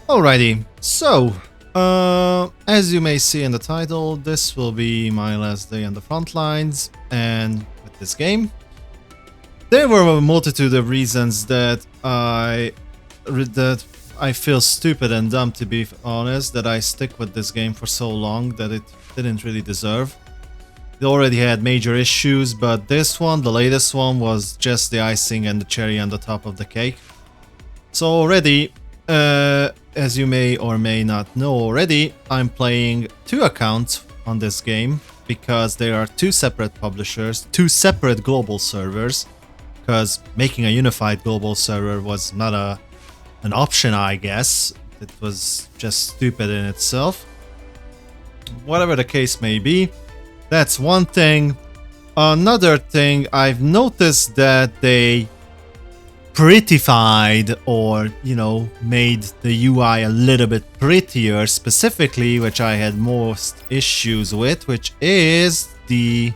Alrighty, so, as you may see in the title, this will be my last day on the front lines, and with this game, there were a multitude of reasons that I feel stupid and dumb, to be honest, that I stick with this game for so long that it didn't really deserve. It already had major issues, but this one, the latest one, was just the icing and the cherry on the top of the cake. So already, as you may or may not know already, I'm playing two accounts on this game because there are two separate publishers, two separate global servers, because making a unified global server was not an option, I guess. It was just stupid in itself. Whatever the case may be, that's one thing. Another thing, I've noticed that they prettified, or, you know, made the UI a little bit prettier, specifically, which I had most issues with, which is the...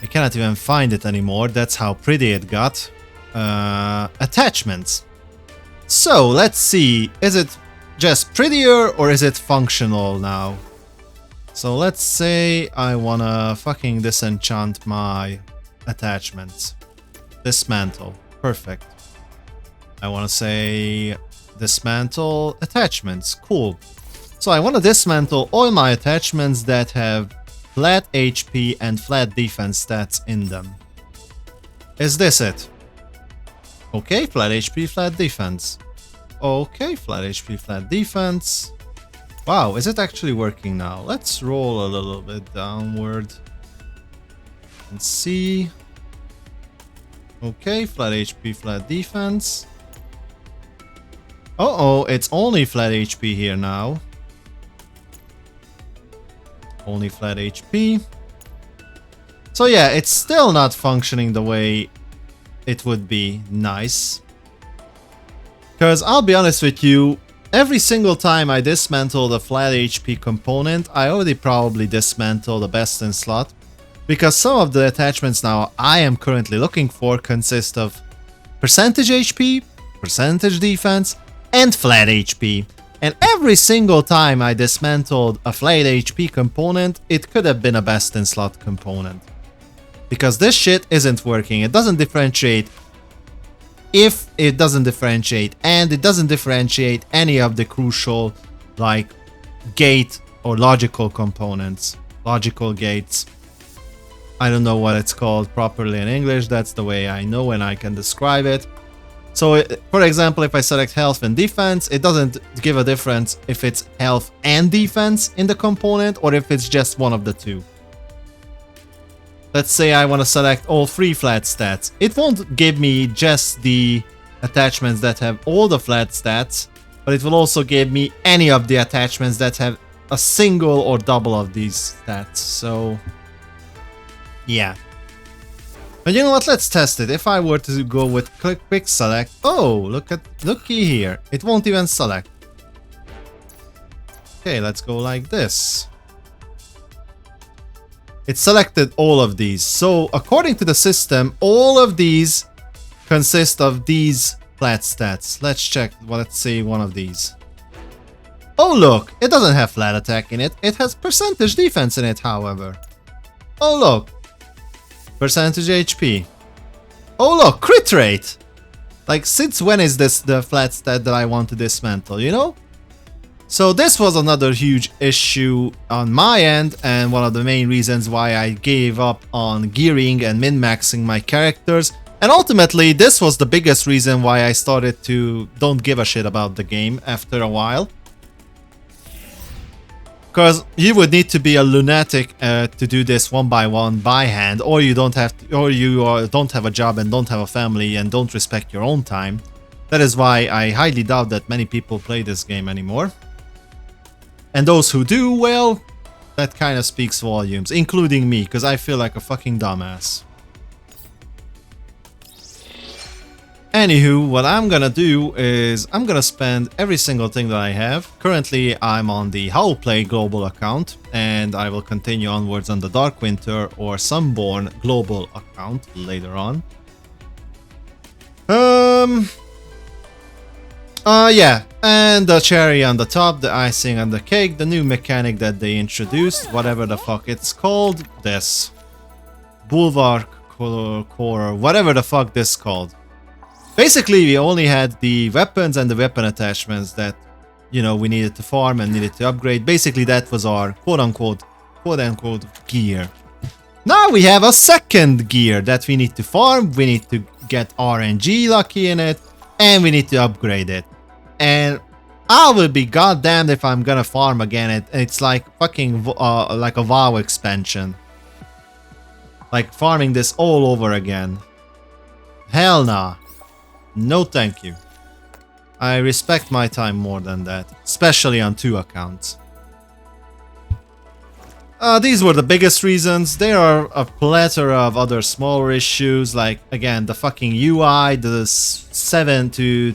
I cannot even find it anymore, that's how pretty it got. Attachments. So, let's see, is it just prettier or is it functional now? So let's say I wanna fucking disenchant my attachments. Dismantle. Perfect. I want to say dismantle attachments. Cool. So I want to dismantle all my attachments that have flat HP and flat defense stats in them. Is this it? Okay, flat HP, flat defense. Okay, flat HP, flat defense. Wow, is it actually working now? Let's roll a little bit downward and see. Okay, flat HP, flat defense. Uh-oh, it's only flat HP here now. Only flat HP. So yeah, it's still not functioning the way it would be nice. Because I'll be honest with you, every single time I dismantle the flat HP component, I already probably dismantle the best in slot. Because some of the attachments now I am currently looking for consist of percentage HP, percentage defense, and flat HP. And every single time I dismantled a flat HP component, it could have been a best in slot component. Because this shit isn't working. It doesn't differentiate if it doesn't differentiate, and it doesn't differentiate any of the crucial, like, gate or logical components, logical gates. I don't know what it's called properly in English, that's the way I know and I can describe it. So, for example, if I select health and defense, it doesn't give a difference if it's health and defense in the component or if it's just one of the two. Let's say I want to select all three flat stats. It won't give me just the attachments that have all the flat stats, but it will also give me any of the attachments that have a single or double of these stats. So... yeah. But you know what, let's test it. If I were to go with quick select, oh, looky here. It won't even select. Okay, let's go like this. It selected all of these. So according to the system, all of these consist of these flat stats. Let's check, let's say one of these. Oh look, it doesn't have flat attack in it. It has percentage defense in it, however. Oh look. Percentage HP. Oh look, crit rate! Like, since when is this the flat stat that I want to dismantle, you know? So this was another huge issue on my end, and one of the main reasons why I gave up on gearing and min-maxing my characters. And ultimately, this was the biggest reason why I started to don't give a shit about the game after a while. Because you would need to be a lunatic to do this one by one by hand, or you don't have to, or you don't have a job and don't have a family and don't respect your own time. That is why I highly doubt that many people play this game anymore. And those who do, well, that kind of speaks volumes, including me, because I feel like a fucking dumbass. Anywho, what I'm gonna do is I'm gonna spend every single thing that I have. Currently, I'm on the Haoplay global account, and I will continue onwards on the Darkwinter or Sunborn global account later on. Yeah, and the cherry on the top, the icing on the cake, the new mechanic that they introduced, whatever the fuck it's called, this. Bulwark core, whatever the fuck this called. Basically, we only had the weapons and the weapon attachments that, you know, we needed to farm and needed to upgrade. Basically, that was our quote-unquote gear. Now we have a second gear that we need to farm, we need to get RNG lucky in it, and we need to upgrade it. And I will be goddamned if I'm gonna farm again. It's like fucking like a WoW expansion. Like farming this all over again. Hell nah. No thank you. I respect my time more than that, especially on 2 accounts. These were the biggest reasons. There are a plethora of other smaller issues, like, again, the fucking UI, the 7 to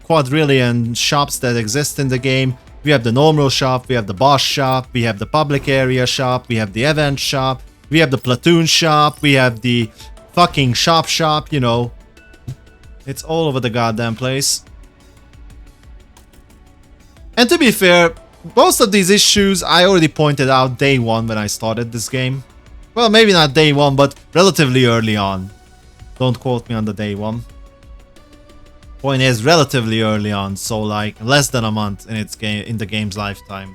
quadrillion shops that exist in the game. We have the normal shop, we have the boss shop, we have the public area shop, we have the event shop, we have the platoon shop, we have the fucking shop, you know. It's all over the goddamn place. And to be fair, most of these issues I already pointed out day 1 when I started this game. Well, maybe not day 1, but relatively early on. Don't quote me on the day 1. Point is, relatively early on, so like less than a month in the game's lifetime.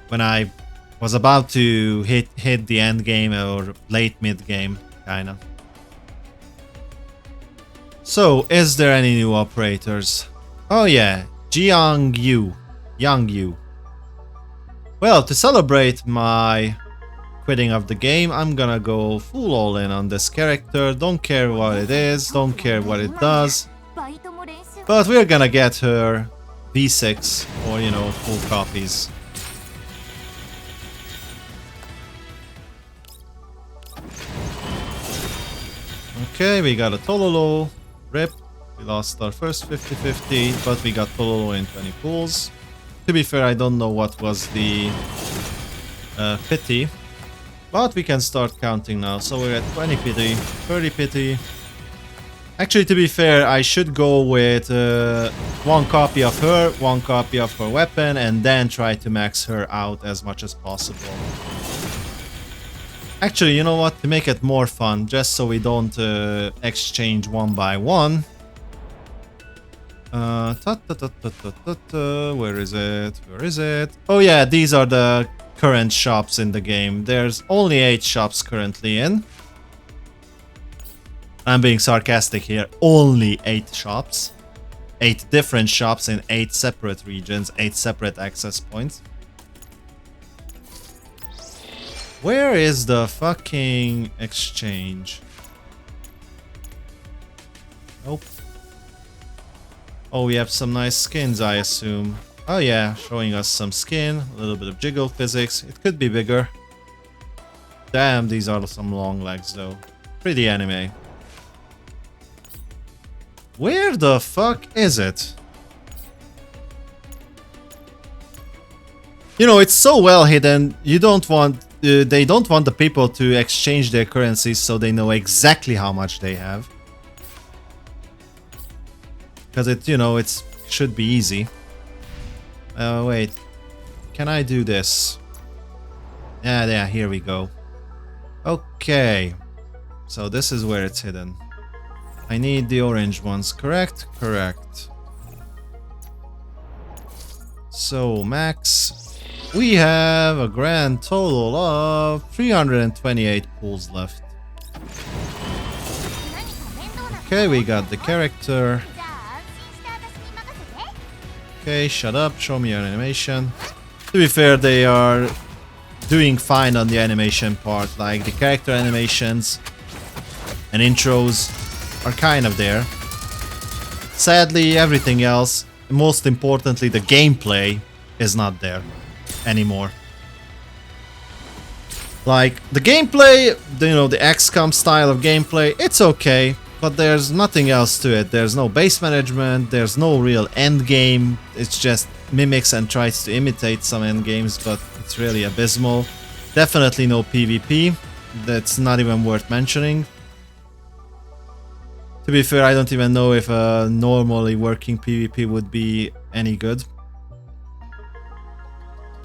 When I was about to hit the end game or late mid game, kinda. So, is there any new operators? Oh yeah, Jiangyu. Well, to celebrate my quitting of the game, I'm gonna go full all in on this character. Don't care what it is, don't care what it does. But we're gonna get her V6 or, you know, full copies. Okay, we got a Tololo. Rip. We lost our first 50-50, but we got Tololo in 20 pools. To be fair, I don't know what was the pity. But we can start counting now. So we're at 20 pity, 30 pity. Actually, to be fair, I should go with 1 copy of her, 1 copy of her weapon, and then try to max her out as much as possible. Actually, you know what? To make it more fun, just so we don't exchange 1 by 1. Where is it? Where is it? Oh yeah, these are the current shops in the game. There's only 8 shops currently in. I'm being sarcastic here. Only 8 shops. 8 different shops in 8 separate regions, 8 separate access points. Where is the fucking exchange? Nope. Oh, we have some nice skins, I assume. Oh yeah, showing us some skin, a little bit of jiggle physics. It could be bigger. Damn, these are some long legs though. Pretty anime. Where the fuck is it? You know, it's so well hidden. You don't want... they don't want the people to exchange their currencies so they know exactly how much they have. Because it, you know, it should be easy. Wait. Can I do this? Yeah, here we go. Okay. So this is where it's hidden. I need the orange ones, correct? Correct. So, max. We have a grand total of 328 pools left. Okay, we got the character. Okay, shut up, show me your animation. To be fair, they are doing fine on the animation part, like the character animations and intros are kind of there. Sadly, everything else, most importantly the gameplay, is not there anymore. Like, the gameplay, you know, the XCOM style of gameplay, it's okay, but there's nothing else to it. There's no base management, there's no real end game. It's just mimics and tries to imitate some end games, but it's really abysmal. Definitely no PvP. That's not even worth mentioning. To be fair, I don't even know if a normally working PvP would be any good.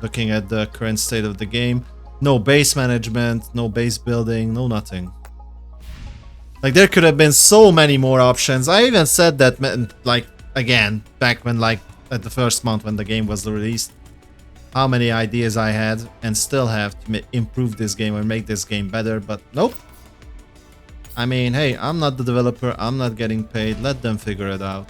Looking at the current state of the game. No base management, no base building, no nothing. Like, there could have been so many more options. I even said that, like, again, back when, like, at the first month when the game was released, how many ideas I had and still have to improve this game or make this game better, but nope. I mean, hey, I'm not the developer, I'm not getting paid, let them figure it out.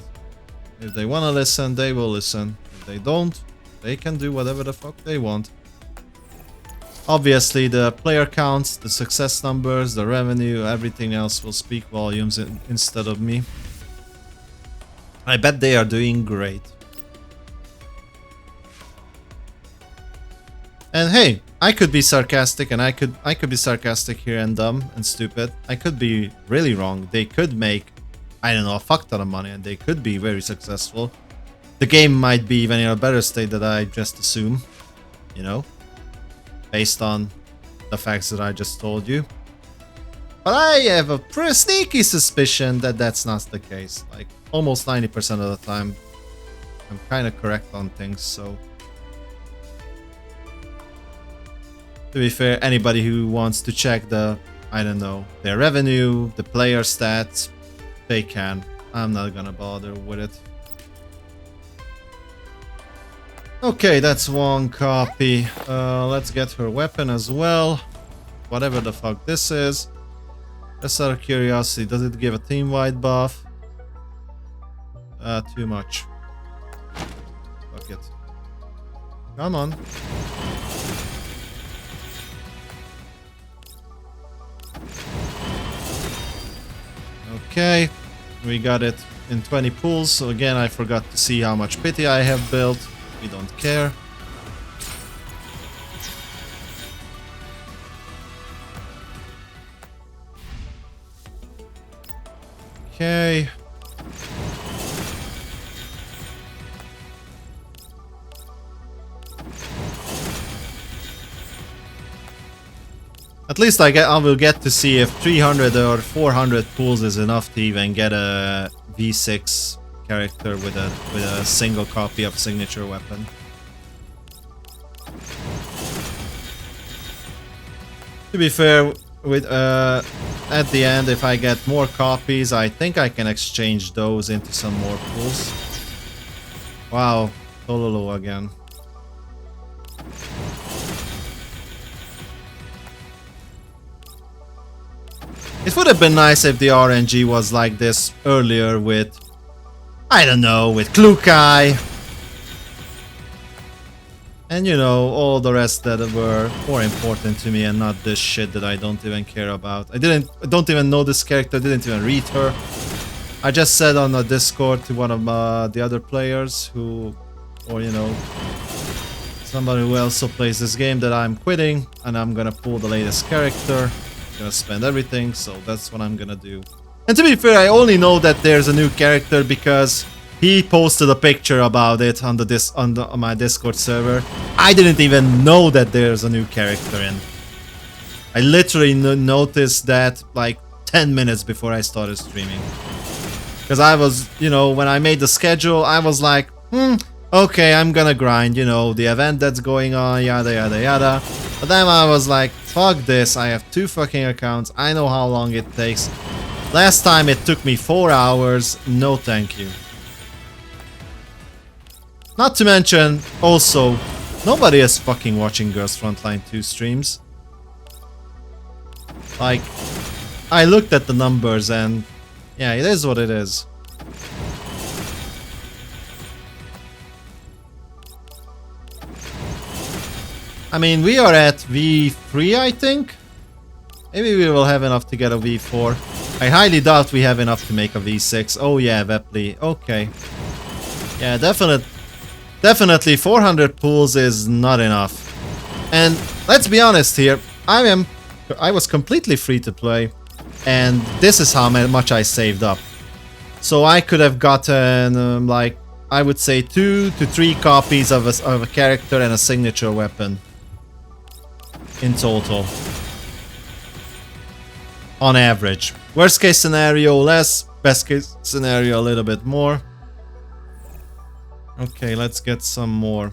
If they wanna listen, they will listen. If they don't, they can do whatever the fuck they want. Obviously, the player counts, the success numbers, the revenue, everything else will speak volumes instead of me. I bet they are doing great. And hey, I could be sarcastic, and I could be sarcastic here and dumb and stupid. I could be really wrong. They could make, I don't know, a fuck ton of money, and they could be very successful. The game might be even in a better state than I just assume, you know, based on the facts that I just told you. But I have a pretty sneaky suspicion that that's not the case. Like, almost 90% of the time, I'm kind of correct on things, so... To be fair, anybody who wants to check the, I don't know, their revenue, the player stats, they can. I'm not gonna bother with it. Okay, that's one copy. Let's get her weapon as well. Whatever the fuck this is. Just out of curiosity, does it give a team-wide buff? Too much. Fuck it. Come on. Okay, we got it in 20 pools, so again I forgot to see how much pity I have built. We don't care. Okay. At least I will get to see if 300 or 400 pools is enough to even get a V6 character with a single copy of signature weapon. To be fair, with at the end, if I get more copies, I think I can exchange those into some more pools. Wow, Tololo again. It would have been nice if the RNG was like this earlier with, I don't know, with Klukai. And you know, all the rest that were more important to me and not this shit that I don't even care about. I don't even know this character, didn't even read her. I just said on the Discord to one of the other players who, or you know, somebody who also plays this game that I'm quitting and I'm gonna pull the latest character. Gonna spend everything, so that's what I'm gonna do. And to be fair, I only know that there's a new character because he posted a picture about it on my Discord server. I didn't even know that there's a new character in. I literally noticed that like 10 minutes before I started streaming. Because I was, you know, when I made the schedule, I was like, okay, I'm gonna grind, you know, the event that's going on, yada yada yada. But then I was like, fuck this, I have 2 fucking accounts, I know how long it takes. Last time it took me 4 hours, no thank you. Not to mention, also, nobody is fucking watching Girls Frontline 2 streams. Like, I looked at the numbers and, yeah, it is what it is. I mean, we are at V3, I think? Maybe we will have enough to get a V4. I highly doubt we have enough to make a V6. Oh yeah, Vepley. Okay. Yeah, definitely 400 pools is not enough. And let's be honest here, I was completely free to play, and this is how much I saved up. So I could have gotten, like, I would say 2 to 3 copies of a character and a signature weapon. In total. On average. Worst case scenario, less. Best case scenario, a little bit more. Okay, let's get some more.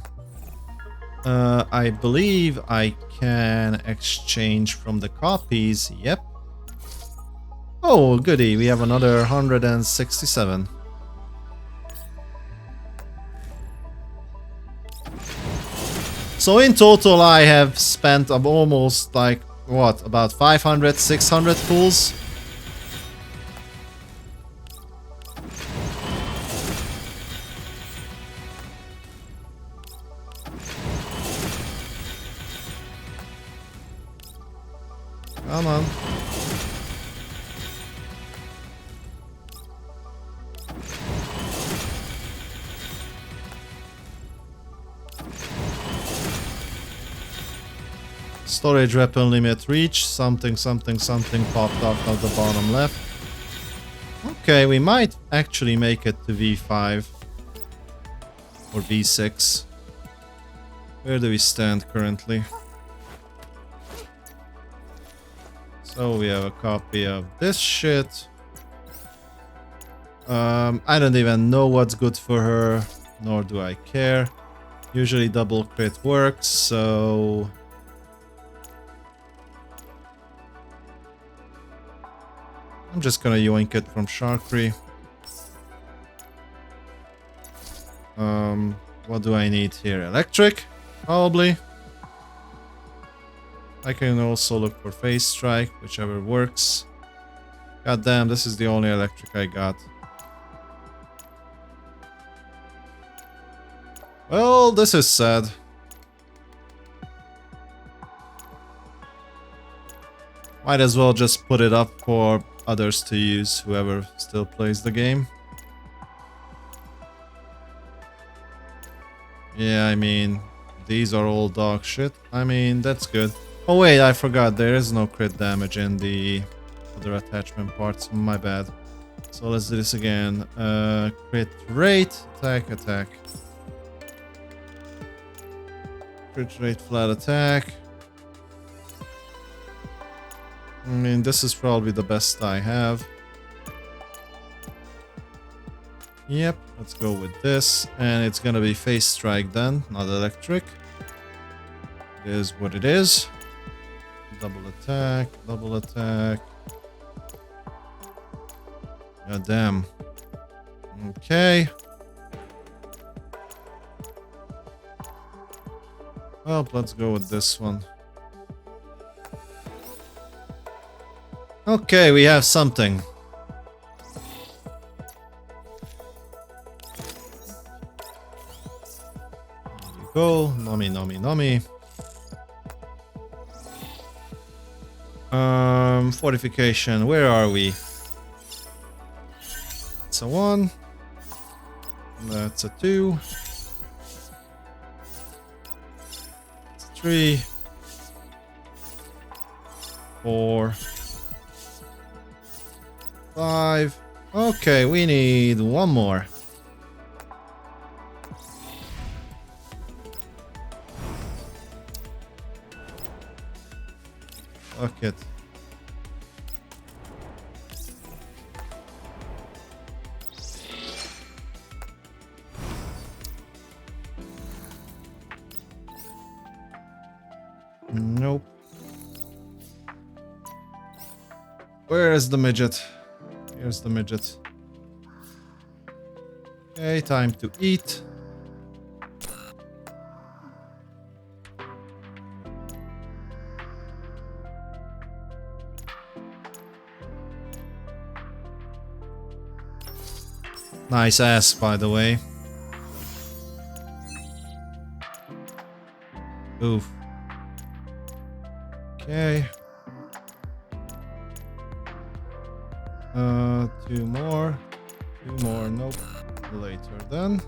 I believe I can exchange from the copies. Yep. Oh, goody. We have another 167. So in total, I have spent almost like, what, about 500, 600 tools? Come on. Storage weapon limit reached. Something popped up at the bottom left. Okay, we might actually make it to V5. Or V6. Where do we stand currently? So we have a copy of this shit. I don't even know what's good for her, nor do I care. Usually double crit works, so... I'm just gonna yoink it from Sharkry. What do I need here? Electric? Probably. I can also look for Phase Strike, whichever works. God damn, this is the only electric I got. Well, this is sad. Might as well just put it up for others to use, whoever still plays the game. Yeah, I mean, these are all dog shit. I mean, that's good. Oh wait, I forgot, there is no crit damage in the other attachment parts, my bad. So let's do this again. Crit rate, attack. Crit rate, flat attack. I mean, this is probably the best I have. Yep, let's go with this. And it's gonna be Phase Strike then, not electric. It is what it is. Double attack. God damn. Okay. Well, let's go with this one. Okay, we have something. There you go. Nomi. Fortification, where are we? It's a 1. That's a 2. It's a 3. 4. 5. Okay, we need one more. Fuck it. Nope. Where is the midget? Here's the midget. Okay, time to eat. Nice ass, by the way. Oof. Okay. 2 more. 2 more. Nope. Later then.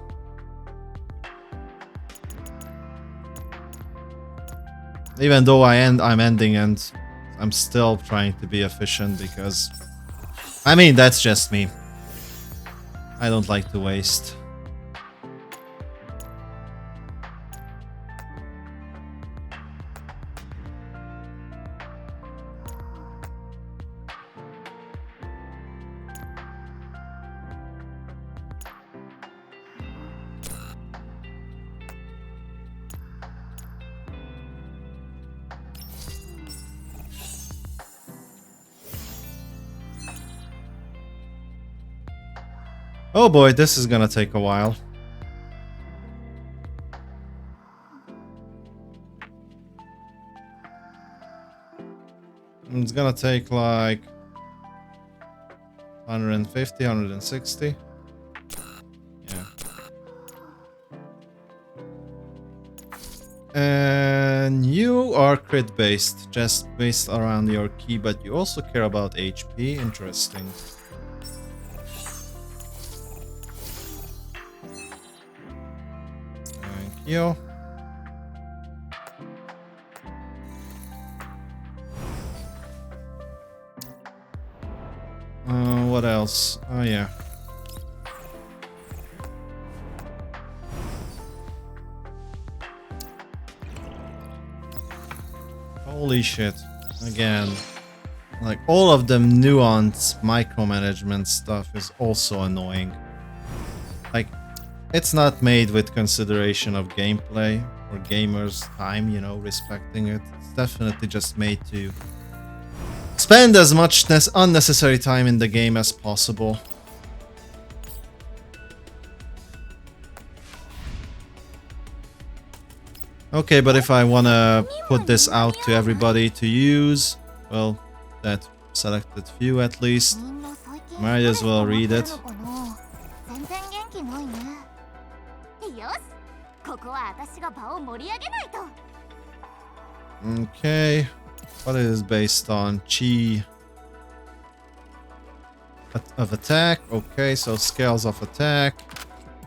Even though I'm ending and I'm still trying to be efficient because... I mean, that's just me. I don't like to waste. Oh boy, this is gonna take a while. It's gonna take like 150, 160. Yeah. And you are crit based, just based around your key, but you also care about HP. Interesting. Thank you. What else? Oh yeah. Holy shit. Again. Like, all of the nuanced micromanagement stuff is also annoying. Like, it's not made with consideration of gameplay or gamers' time, you know, respecting it. It's definitely just made to spend as much unnecessary time in the game as possible. Okay, but if I wanna put this out to everybody to use, well, that selected few at least, might as well read it. Okay, what is based on? Chi of attack. Okay, so scales of attack.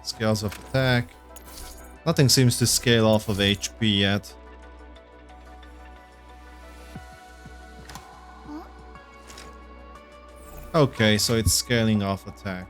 Scales of attack. Nothing seems to scale off of HP yet. Okay, so it's scaling off attack.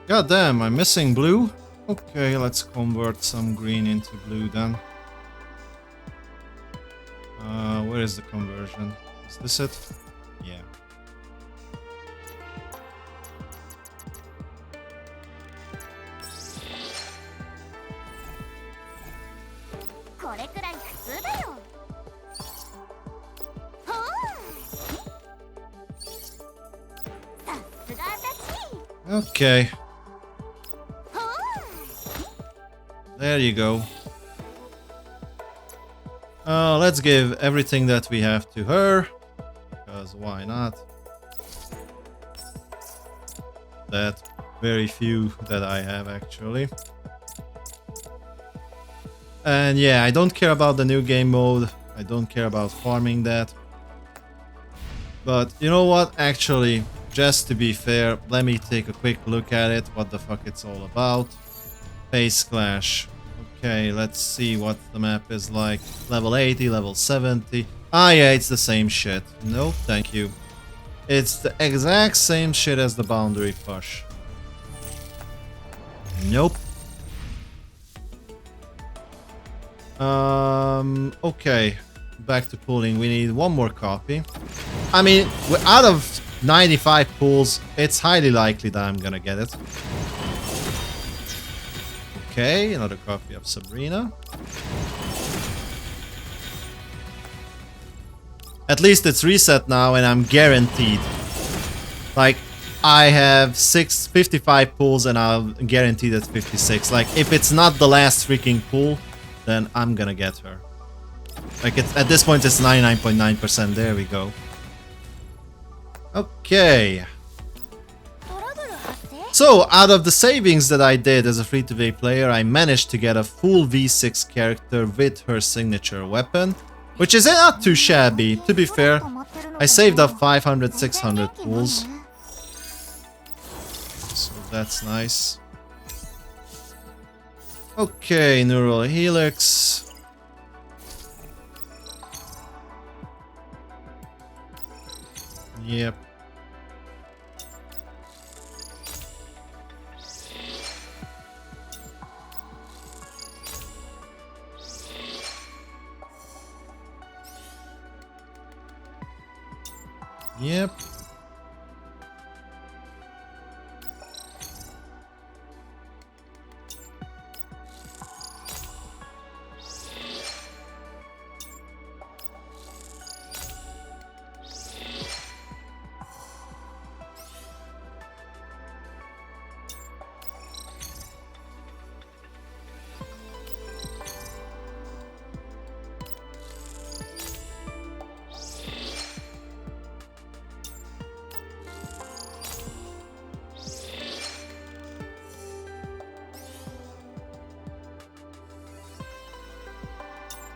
God damn, I'm missing blue? Okay, let's convert some green into blue then. Where is the conversion? Is this it? Yeah. Okay. There you go. Let's give everything that we have to her, because why not? That very few that I have actually. And yeah, I don't care about the new game mode. I don't care about farming that. But you know what? Actually, just to be fair, let me take a quick look at it, what the fuck it's all about. Face Clash. Okay, let's see what the map is like. Level 80, level 70. Ah yeah, it's the same shit. Nope, thank you. It's the exact same shit as the boundary push. Nope. Okay. Back to pooling. We need one more copy. I mean, out of 95 pools, it's highly likely that I'm gonna get it. Okay, another copy of Sabrina. At least it's reset now and I'm guaranteed. Like, I have 55 pools and I'm guaranteed at 56. Like, if it's not the last freaking pool, then I'm gonna get her. Like, it's, at this point it's 99.9%. There we go. Okay. So, out of the savings that I did as a free-to-play player, I managed to get a full V6 character with her signature weapon, which is not too shabby, to be fair. I saved up 500, 600 pools. So that's nice. Okay, Neural Helix. Yep. Yep.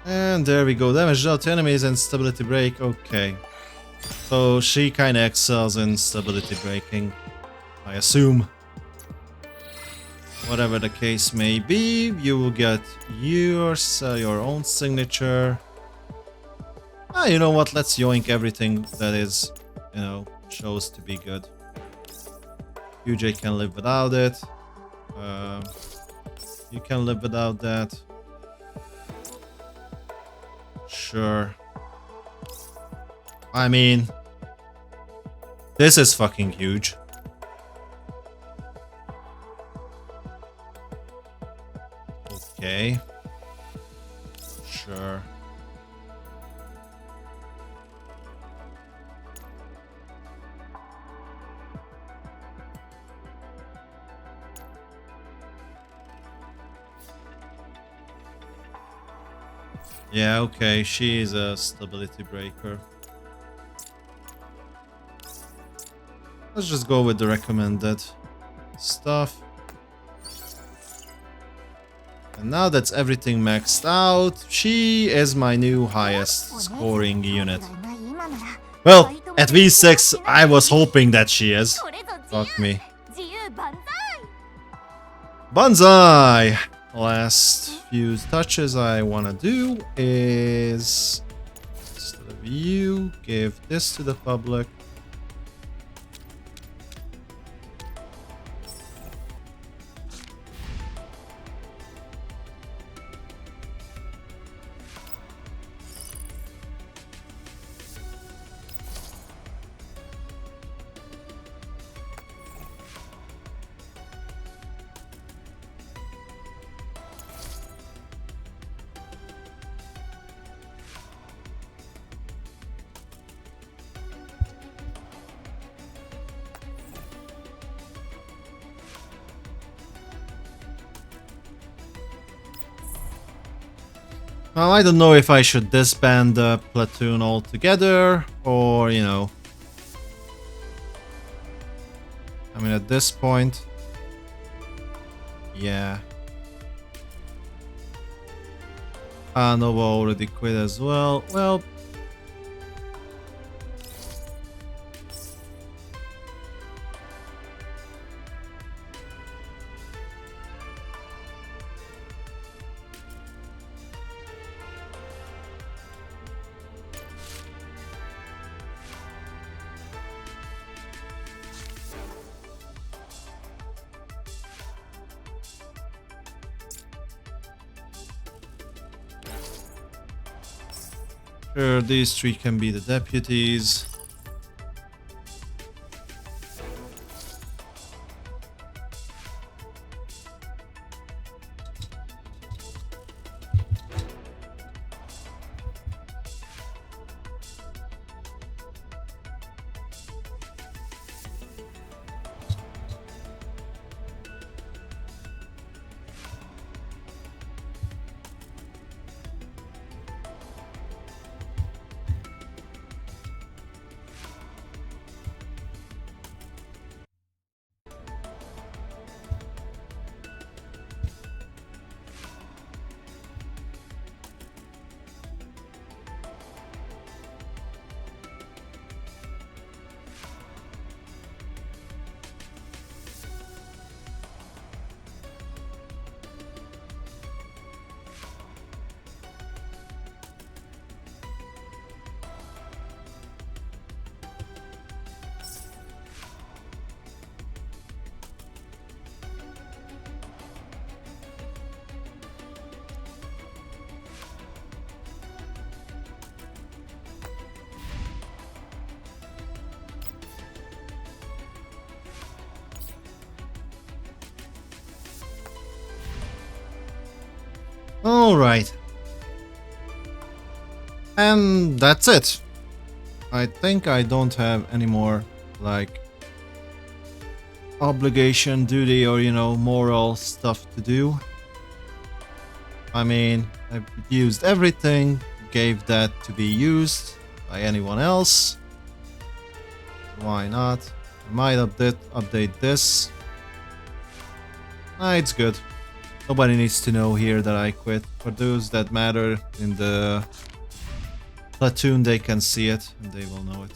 And there we go. Damage dealt to enemies and stability break. Okay. So she kind of excels in stability breaking, I assume. Whatever the case may be, you will get your own signature. Ah, you know what? Let's yoink everything that is, shows to be good. UJ can live without it. You can live without that. Sure. I mean, this is fucking huge. Okay. Sure. Yeah, okay, she is a stability breaker. Let's just go with the recommended stuff. And now that's everything maxed out, she is my new highest scoring unit. Well, at V6, I was hoping that she is. Fuck me. Banzai! Last few touches I want to do is, instead of you, give this to the public. Well, I don't know if I should disband the platoon altogether, or, I mean, at this point, yeah. Nova already quit as well. Well, sure, these three can be the deputies. Alright. And that's it. I think I don't have any more, like, obligation, duty, or, you know, moral stuff to do. I mean, I've used everything, gave that to be used by anyone else. Why not? I might update this. It's good. Nobody needs to know here that I quit. For those that matter in the platoon, they can see it and they will know it.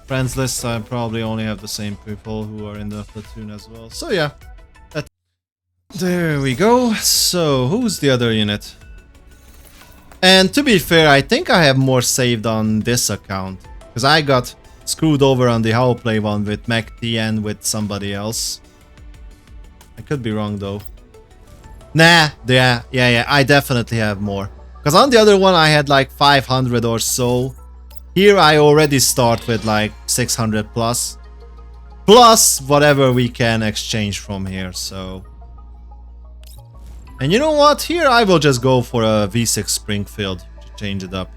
Friends list, I probably only have the same people who are in the platoon as well. So yeah. There we go. So, who's the other unit? And to be fair, I think I have more saved on this account. Because I got screwed over on the Haoplay one with MacT and with somebody else. I could be wrong though. Nah, yeah, I definitely have more. Because on the other one I had like 500 or so. Here I already start with like 600 plus. Plus whatever we can exchange from here, so... And you know what? Here I will just go for a V6 Springfield to change it up.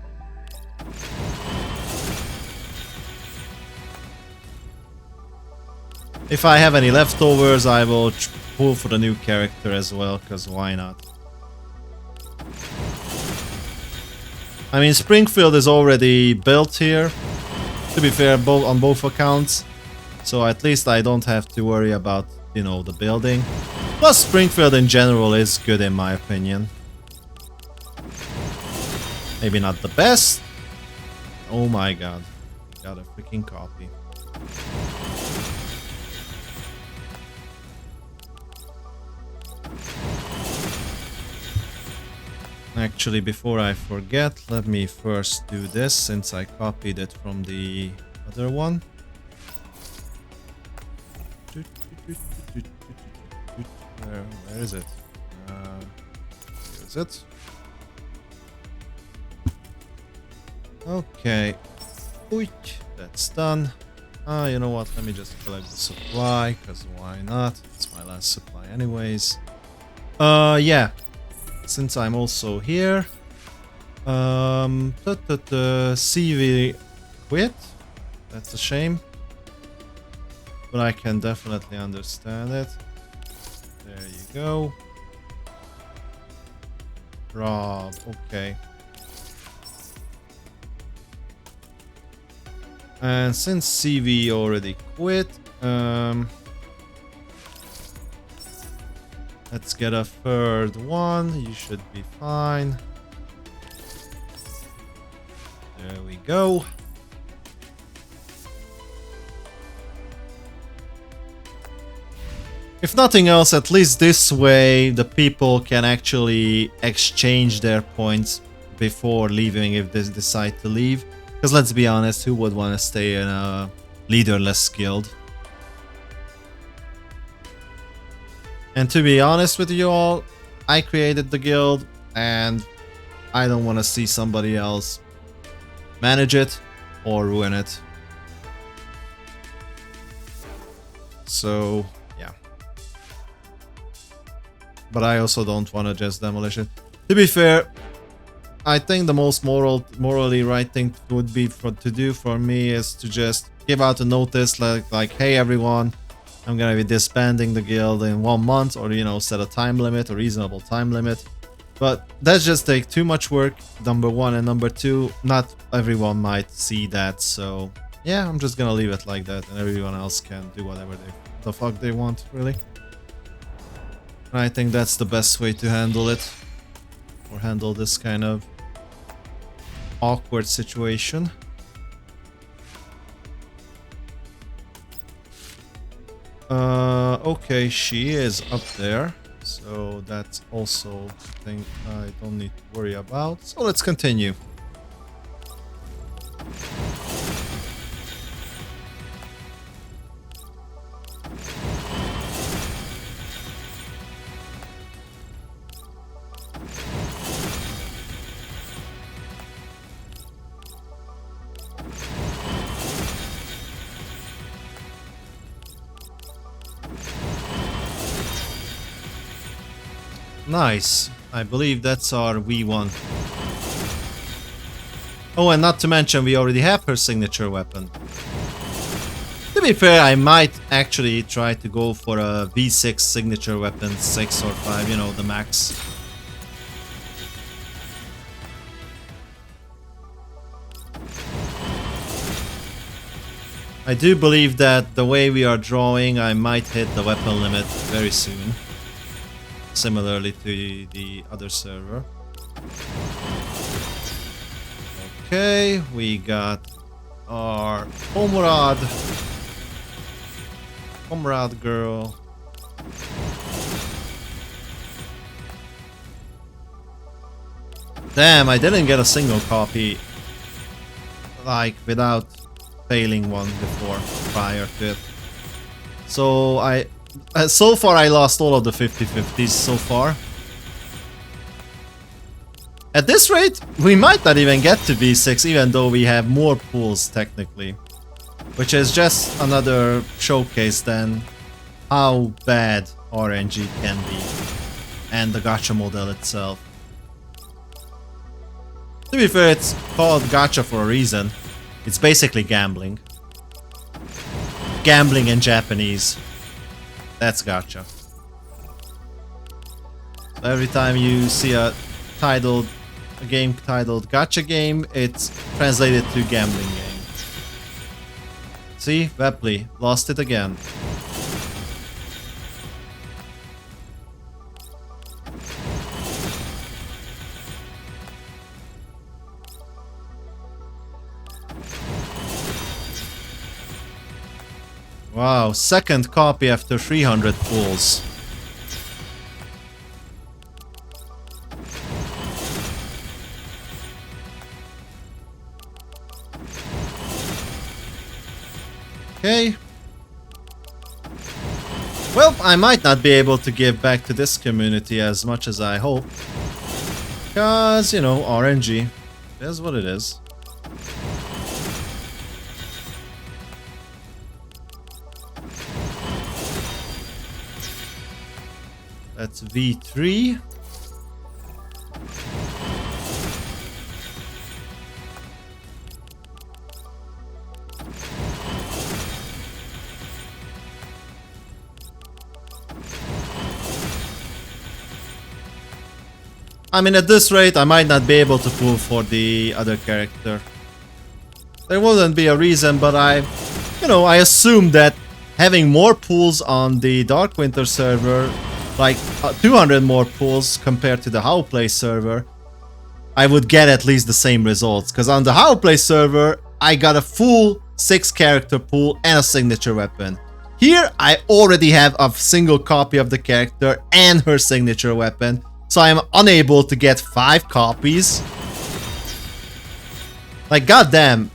If I have any leftovers, I will pull for the new character as well, because why not? I mean, Springfield is already built here, to be fair, on both accounts. So at least I don't have to worry about, you know, the building. Plus, Springfield in general is good in my opinion. Maybe not the best. Oh my god. Got a freaking copy. Actually, before I forget, let me first do this since I copied it from the other one. Where is it? Here is it. Okay. That's done. You know what? Let me just collect the supply, because why not? It's my last supply anyways. Yeah. Since I'm also here. CV quit. That's a shame. But I can definitely understand it. There you go. Rob, okay. And since CV already quit, let's get a third one. You should be fine. There we go. If nothing else, at least this way the people can actually exchange their points before leaving if they decide to leave. Because let's be honest, who would want to stay in a leaderless guild? And to be honest with you all, I created the guild and I don't want to see somebody else manage it or ruin it. So... But I also don't want to just demolish it. To be fair, I think the most morally right thing would be to do for me is to just give out a notice like, hey everyone, I'm gonna be disbanding the guild in 1 month, or you know, set a time limit, a reasonable time limit. But that just takes too much work, number one, and number two, not everyone might see that. So yeah, I'm just gonna leave it like that, and everyone else can do whatever the fuck they want, really. I think that's the best way to handle it, or handle this kind of awkward situation. Okay, she is up there, so that's also a thing I don't need to worry about. So let's continue. Nice. I believe that's our V1. Oh, and not to mention we already have her signature weapon. To be fair, I might actually try to go for a V6 signature weapon, 6 or 5, you know, the max. I do believe that the way we are drawing, I might hit the weapon limit very soon. Similarly to the other server. Okay, we got our comrade girl. Damn, I didn't get a single copy, like, without failing one before, prior to it. So so far I lost all of the 50-50s so far. At this rate, we might not even get to V6, even though we have more pools technically. Which is just another showcase then how bad RNG can be. And the gacha model itself. To be fair, it's called gacha for a reason. It's basically gambling. Gambling in Japanese. That's gacha. So every time you see a game titled gacha game, it's translated to gambling game. See, Wepley lost it again. Wow, second copy after 300 pulls. Okay. Well, I might not be able to give back to this community as much as I hope. Because, you know, RNG is what it is. That's V3. I mean, at this rate, I might not be able to pull for the other character. There wouldn't be a reason, but I assume that having more pulls on the Darkwinter server, like 200 more pulls compared to the Haoplay server, I would get at least the same results. Because on the Haoplay server, I got a full 6-character pool and a signature weapon. Here, I already have a single copy of the character and her signature weapon. So I am unable to get 5 copies. Like, goddamn.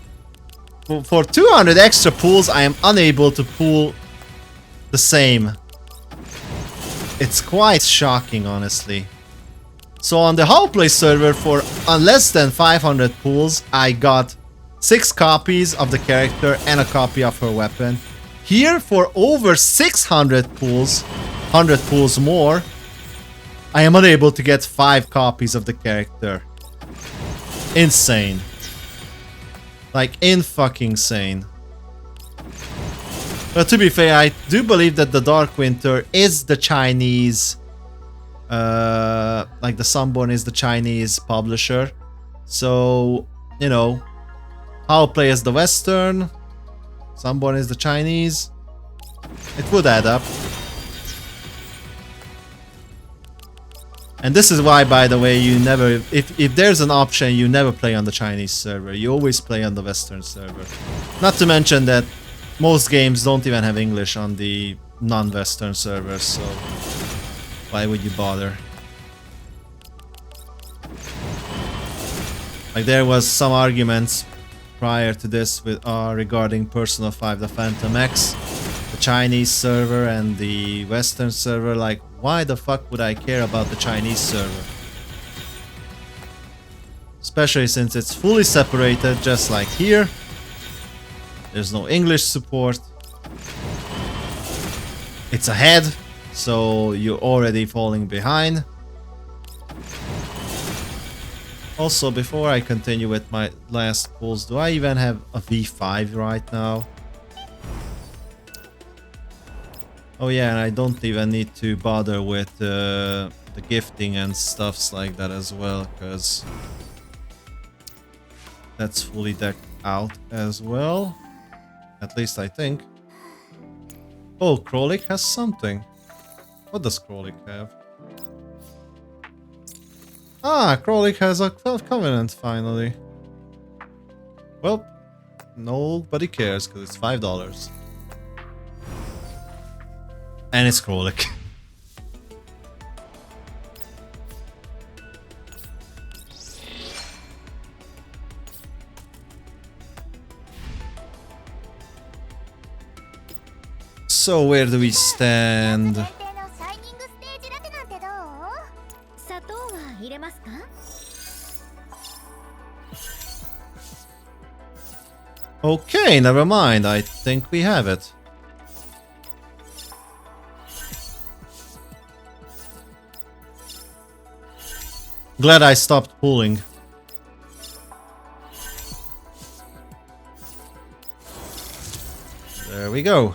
For 200 extra pulls, I am unable to pull the same. It's quite shocking, honestly. So on the Haoplay server, for less than 500 pulls, I got 6 copies of the character and a copy of her weapon. Here, for over 600 pulls, 100 pulls more, I am unable to get 5 copies of the character. Insane. Like, in-fucking-sane. But to be fair, I do believe that the Darkwinter is the Chinese... like, the Sunborn is the Chinese publisher. So, you know... Haoplay is the Western. Sunborn is the Chinese. It would add up. And this is why, by the way, you never... If there's an option, you never play on the Chinese server. You always play on the Western server. Not to mention that most games don't even have English on the non-Western servers, so... why would you bother? Like, there was some arguments prior to this with regarding Persona 5 The Phantom X, the Chinese server and the Western server. Like, why the fuck would I care about the Chinese server? Especially since it's fully separated, just like here. There's no English support. It's ahead, so you're already falling behind. Also, before I continue with my last pulls, do I even have a V5 right now? Oh yeah, and I don't even need to bother with the gifting and stuffs like that as well, because that's fully decked out as well. At least I think. Oh, Krolik has something. What does Krolik have? Ah, Krolik has a Covenant finally. Well, nobody cares because it's $5. And it's Krolik. So where do we stand? Okay, never mind. I think we have it. Glad I stopped pulling. There we go.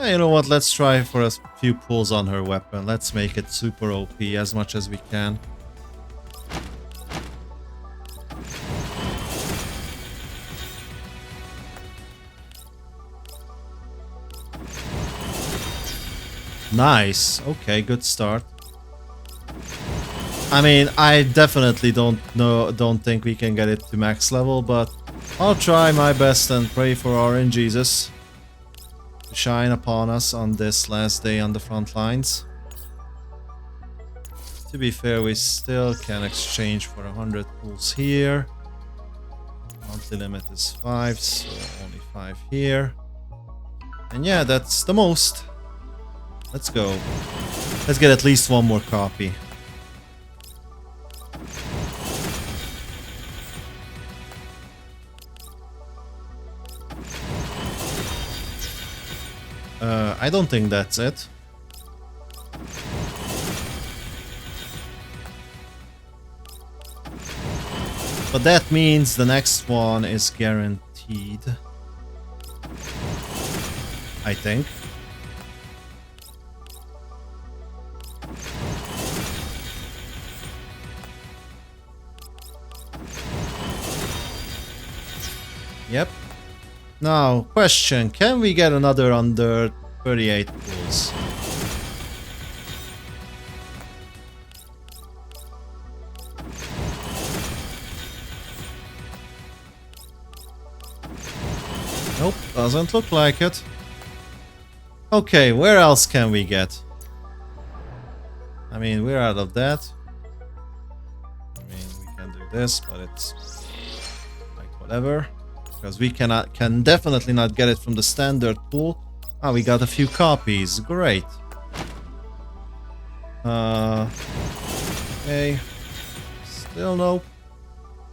You know what, let's try for a few pulls on her weapon. Let's make it super OP as much as we can. Nice. Okay, good start. I mean, I definitely don't think we can get it to max level, but I'll try my best and pray for Orange Jesus to shine upon us on this last day on the front lines. To be fair, we still can exchange for 100 pulls here. Monthly limit is 5, so only 5 here. And yeah, that's the most. Let's go. Let's get at least one more copy. I don't think that's it. But that means the next one is guaranteed. I think. Yep. Now, question, can we get another under 38 pulls? Nope, doesn't look like it. Okay, where else can we get? I mean, we're out of that. I mean, we can do this, but it's like whatever. Because we can definitely not get it from the standard pool. Ah, we got a few copies. Great. Okay. Still nope.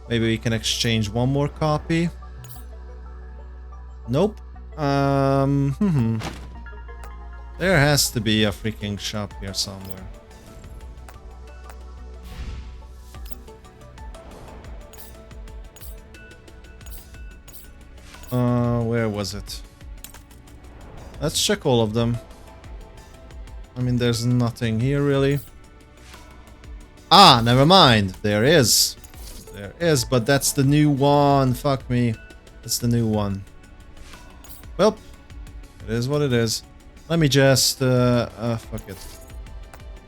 Maybe we can exchange one more copy. Nope. There has to be a freaking shop here somewhere. Where was it? Let's check all of them. I mean, there's nothing here really. Ah, never mind. There is. There is, but that's the new one. Fuck me. That's the new one. Well, it is what it is. Let me just, fuck it.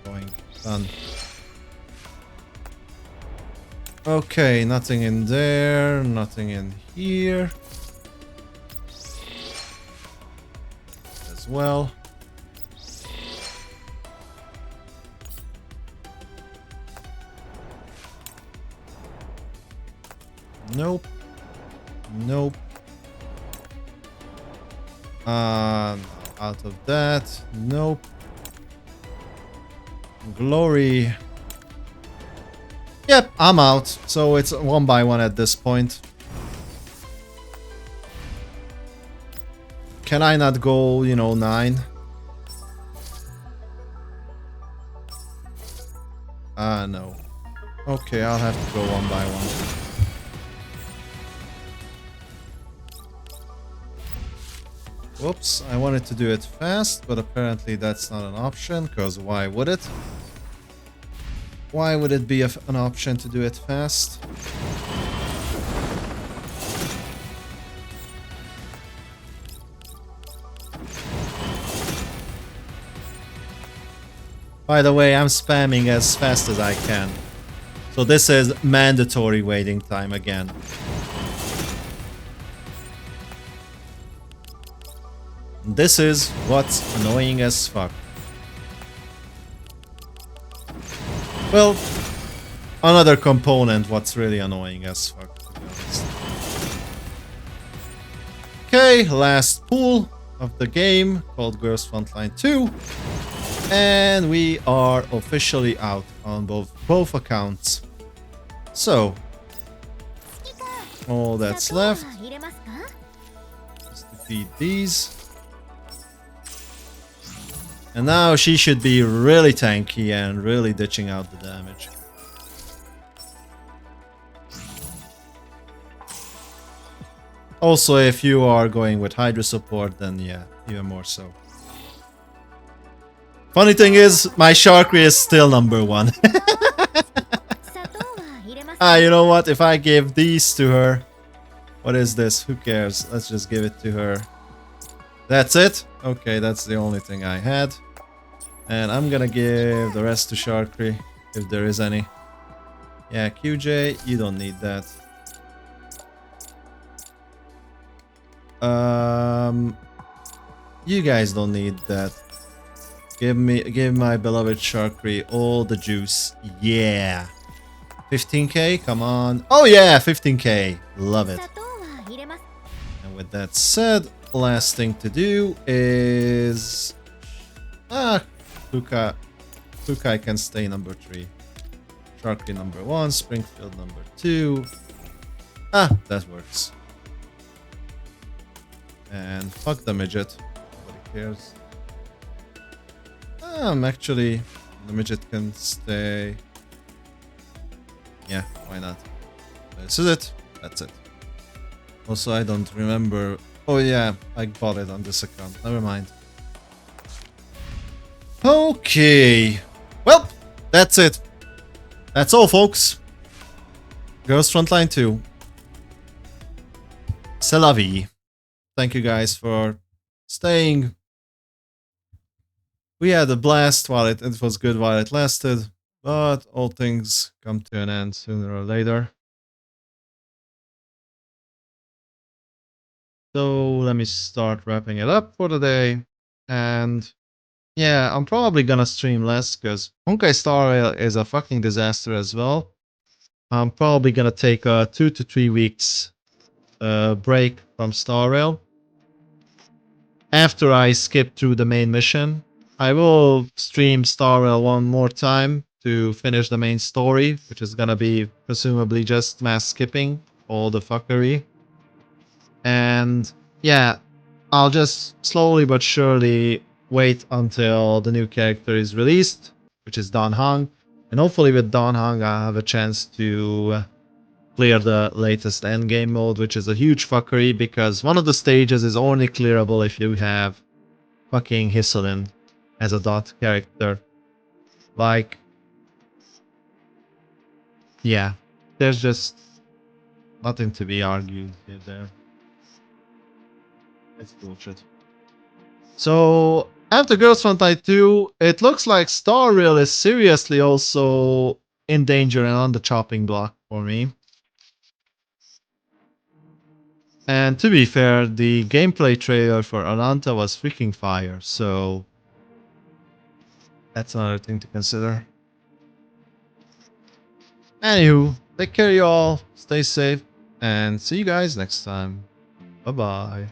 Going. Done. Okay, nothing in there, nothing in here. As well. Nope. Nope. Out of that. Nope. Glory. Yep, I'm out. So it's one by one at this point. Can I not go, you know, 9? Ah, no. Okay, I'll have to go one by one. Whoops, I wanted to do it fast, but apparently that's not an option, because why would it? Why would it be an option to do it fast? By the way, I'm spamming as fast as I can. So this is mandatory waiting time again. This is what's annoying as fuck. Well, another component what's really annoying as fuck, to be honest. Okay, last pool of the game called Girls Frontline 2. And we are officially out on both accounts. So, all that's left is defeat these. And now she should be really tanky and really ditching out the damage. Also, if you are going with Hydra support, then yeah, even more so. Funny thing is, my Sharkry is still number 1. You know what? If I give these to her... What is this? Who cares? Let's just give it to her. That's it? Okay, that's the only thing I had. And I'm gonna give the rest to Sharkry, if there is any. Yeah, QJ, you don't need that. You guys don't need that. Give my beloved Sharkry all the juice. Yeah. 15k, come on. Oh yeah, 15k. Love it. And with that said, last thing to do is... Kukai can stay number 3. Sharkry number 1, Springfield number 2. That works. And fuck the midget. Nobody cares. Actually, the midget can stay. Yeah, why not? This is it. That's it. Also, I don't remember. Oh yeah, I bought it on this account. Never mind. Okay. Well, that's it. That's all, folks. Girls Frontline 2. C'est la vie. Thank you guys for staying. We had a blast while it was good while it lasted, but all things come to an end sooner or later. So let me start wrapping it up for the day. And yeah, I'm probably gonna stream less because Honkai Star Rail is a fucking disaster as well. I'm probably gonna take a 2 to 3 weeks break from Star Rail. After I skip through the main mission, I will stream Star Rail one more time to finish the main story, which is gonna be presumably just mass skipping all the fuckery. And yeah, I'll just slowly but surely wait until the new character is released, which is Dan Heng. And hopefully with Dan Heng I'll have a chance to clear the latest endgame mode, which is a huge fuckery because one of the stages is only clearable if you have fucking Hisolen as a dot character. Like, yeah, there's just nothing to be argued there. It's bullshit. So, after Girls Frontline 2, it looks like Star Rail is seriously also in danger and on the chopping block for me. And to be fair, the gameplay trailer for Alanta was freaking fire, so that's another thing to consider. Anywho, take care y'all, stay safe, and see you guys next time. Bye bye.